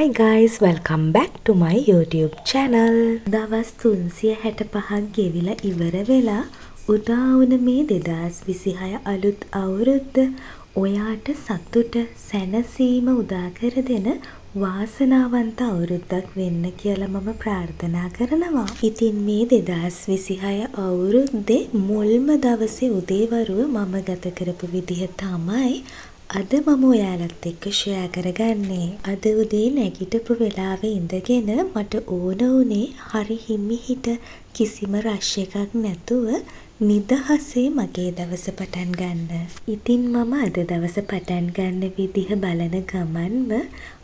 Hi guys, welcome back to my YouTube channel. දවස් 365ක් ගෙවිලා ඉවර වෙලා උදා වුණ මේ 2026 අලුත් අවුරුද්ද ඔයාට සතුට සැනසීම උදා කර දෙන වාසනාවන්ත අවුරුද්දක් වෙන්න කියලා මම ප්‍රාර්ථනා කරනවා. ඉතින් මේ 2026 අවුරුද්දේ මුල්ම දවසේ උදේවරුව මම ගත කරපු විදිහ තමයි අද මම ඔයාලත් එක්ක ෂෙයා කරගන්නේ. අද උදේ නැගිටපු වෙලාවේ ඉඳගෙන මට ඕන වුණේ හරි හිමිහිට කිසිම රෂ් එකක් නැතුව නිදහසේ මගේ දවස පටන් ගන්න. ඉතින් මම අද දවස පටන් ගන්න විදිහ බලන ගමන්ම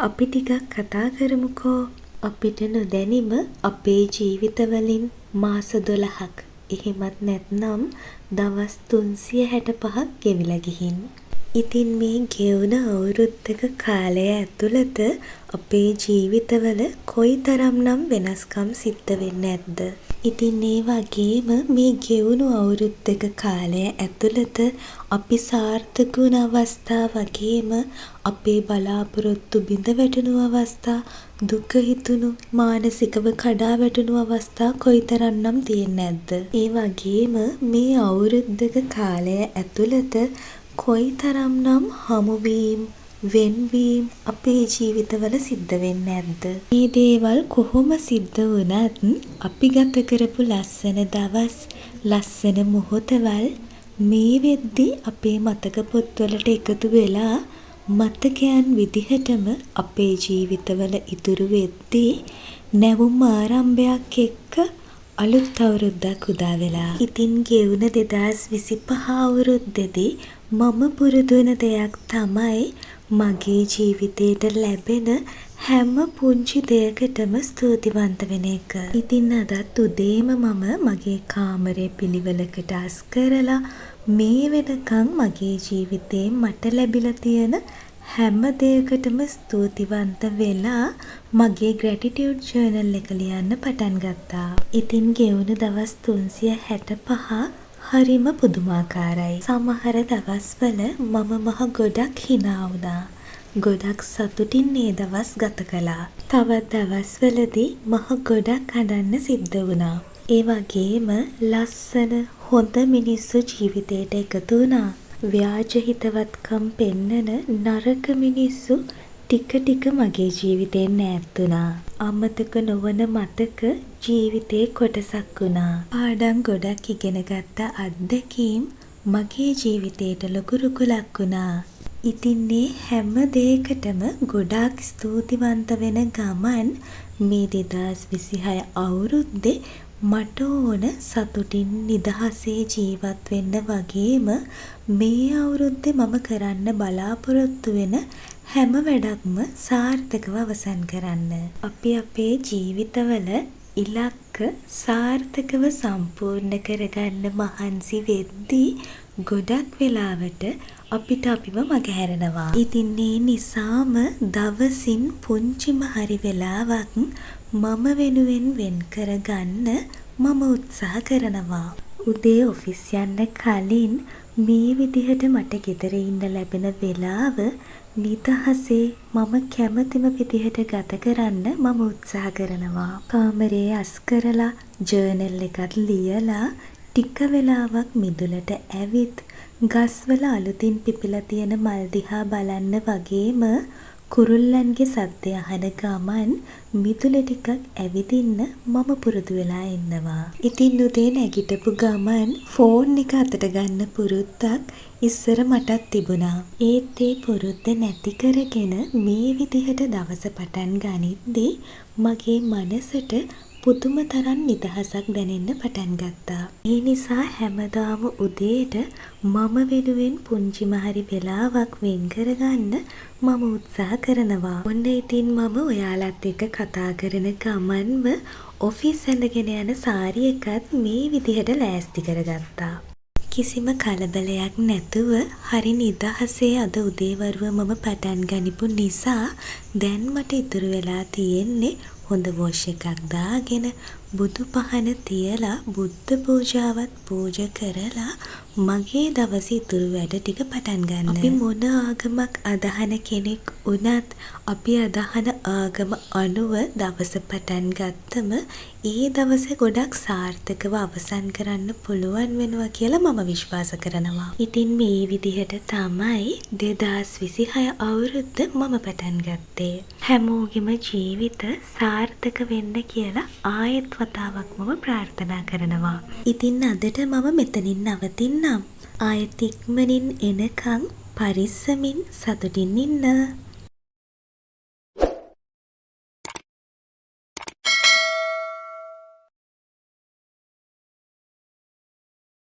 අපි ටිකක් කතා කරමුකෝ. අපිට නොදැනීම අපේ ජීවිතවලින් මාස 12ක් එහෙමත් නැත්නම් දවස් 365ක් ගෙවිලා ගිහින්. ඉතින් මේ ගෙවුන අවුරුද්දක කාලය ඇතුළත අපේ ජීවිතවල කොයිතරම්නම් වෙනස්කම් සිද්ධ වෙන්නේ නැද්ද? ඉතින් ඒ වගේම මේ ගෙවුණු අවුරුද්දක කාලය ඇතුළත අපි සාර්ථක වුණ අවස්ථා වගේම අපේ බලාපොරොත්තු බිඳ වැටුණු අවස්ථා, දුක හිතුණු මානසිකව කඩා වැටුණු අවස්ථා කොයිතරම්නම් තියෙන්නේ නැද්ද? ඒ වගේම මේ අවුරුද්දක කාලය ඇතුළත කොයිතරම්නම් හමුවීම් වෙන්වීම් අපේ ජීවිතවල සිද්ධ වෙන්නේ නැද්ද? මේ දේවල් කොහොම සිද්ධ වුණත් අපි ගත කරපු ලස්සන දවස්, ලස්සන මොහොතවල් මේ වෙද්දී අපේ මතක පොත්වලට එකතු වෙලා මතකයන් විදිහටම අපේ ජීවිතවල ඉතුරු වෙද්දී නැවුම් ආරම්භයක් එක්ක අලුත් අවුරුද්දක් උදා වෙලා. ඉතින් ගෙවුන 2025 අවුරුද්දේදී මම පුරුදු වෙන දෙයක් තමයි මගේ ජීවිතේට ලැබෙන හැම පුංචි දෙයකටම ස්තුතිවන්ත වෙන එක. ඉතින් අදත් උදේම මම මගේ කාමරේ පිළිවෙලකට අස් කරලා මේ වෙනකන් මගේ ජීවිතේ මට ලැබිලා තියෙන හැම දෙයකටම ස්තුතිවන්ත වෙලා මගේ gratitude journal එක ලියන්න පටන් ගත්තා. ඉතින් ගෙවුණු දවස් 365 හරිම පුදුමාකාරයි. සමහර දවස්වල මම මහ ගොඩක් hina වුණා. ගොඩක් සතුටින් මේ දවස් ගත කළා. තවත් දවස්වලදී මහ ගොඩක් අඬන්න සිද්ධ වුණා. ඒ වගේම ලස්සන හොඳ මිනිස්සු ජීවිතේට එකතු වුණා. ව්‍යාජ හිතවත්කම් පෙන්නන නරක මිනිස්සු ටික ටික මගේ ජීවිතෙන් ඈත් වුණා. අමතක නොවන මතක ජීවිතේ කොටසක් වුණා. පාඩම් ගොඩක් ඉගෙන ගත්ත අත්දැකීම් මගේ ජීවිතේට ලොකු රුකුලක් වුණා. ඉතින් මේ හැම දෙයකටම ගොඩාක් ස්තුතිවන්ත වෙන ගමන් මේ 2026 අවුරුද්දේ මට ඕන සතුටින් නිදහසේ ජීවත් වෙන්න වගේම මේ අවුරුද්දේ මම කරන්න බලාපොරොත්තු වෙන හැම වැඩක්ම සාර්ථකව අවසන් කරන්න. අපි අපේ ජීවිතවල ඉලක්ක සාර්ථකව සම්පූර්ණ කරගන්න මහන්සි වෙද්දී ගොඩක් වෙලාවට අපිට අපිව මගහැරෙනවා. ඉතින් ඒ නිසාම දවසින් පුංචිම හරි වෙලාවක් මම වෙනුවෙන් වෙන් කරගන්න මම උත්සාහ කරනවා. උදේ ඔෆිස් යන්න කලින් මේ විදිහට මට ගෙදර ඉන්න ලැබෙන වෙලාව නිදහසේ මම කැමතිම විදිහට ගත කරන්න මම උත්සාහ කරනවා. කාමරේ අස් කරලා ජර්නල් එකක් ලියලා ටික වෙලාවක් මිදුලට ඇවිත් ගස්වල අලුතින් පිපිලා තියෙන මල් දිහා බලන්න වගේම කුරුල්ලන්ගේ සද්දය අහන ගමන් මිදුල ටිකක් ඇවිදින්න මම පුරුදු වෙලා ඉන්නවා. ඉතින් උදේ නැගිටපු ගමන් ෆෝන් එක අතට ගන්න පුරුද්දක් ඉස්සර මටත් තිබුණා. ඒත් ඒ පුරුද්ද නැති කරගෙන මේ විදිහට දවස පටන් ගනිද්දී මගේ මනසට පුදුම තරම් නිදහසක් දැනෙන්න පටන් ගත්තා. ඒ නිසා හැමදාම උදේට මම වෙනුවෙන් පුංචිම හරි වෙලාවක් වෙන් කරගන්න මම උත්සාහ කරනවා. ඔන්න ඉතින් මම ඔයාලත් එක්ක කතා කරන ගමන්ම ඔෆිස් ඇඳගෙන යන සාරි එකත් මේ විදිහට ලෑස්ති කරගත්තා. කිසිම කලබලයක් නැතුව හරි නිදහසේ අද උදේවරුව මම පටන් ගනිපු නිසා දැන් මට ඉතුරු වෙලා තියෙන්නේ හොඳ වොෂ් එකක් දාගෙන බුදු පහන තියලා බුද්ධ පූජාවත් පූජා කරලා මගේ දවසේ ඉතුරු වැඩ ටික පටන් ගන්න. අපි මොන ආගමක් අදහන කෙනෙක් වුණත් අපි අදහන ආගම අනුව දවස පටන් ගත්තම ඒ දවස ගොඩක් සාර්ථකව අවසන් කරන්න පුළුවන් වෙනවා කියලා මම විශ්වාස කරනවා. ඉතින් මේ විදිහට තමයි 2026 අවුරුද්ද මම පටන් ගත්තේ. හැමෝගෙම ජීවිත සාර්ථක වෙන්න කියලා ආයෙත් වතාවක් මම ප්‍රාර්ථනා කරනවා. ඉතින් අදට මම මෙතනින් නවතින්නම්. ආයෙත් ඉක්මනින් එනකන් පරිස්සමින් සතුටින් ඉන්න.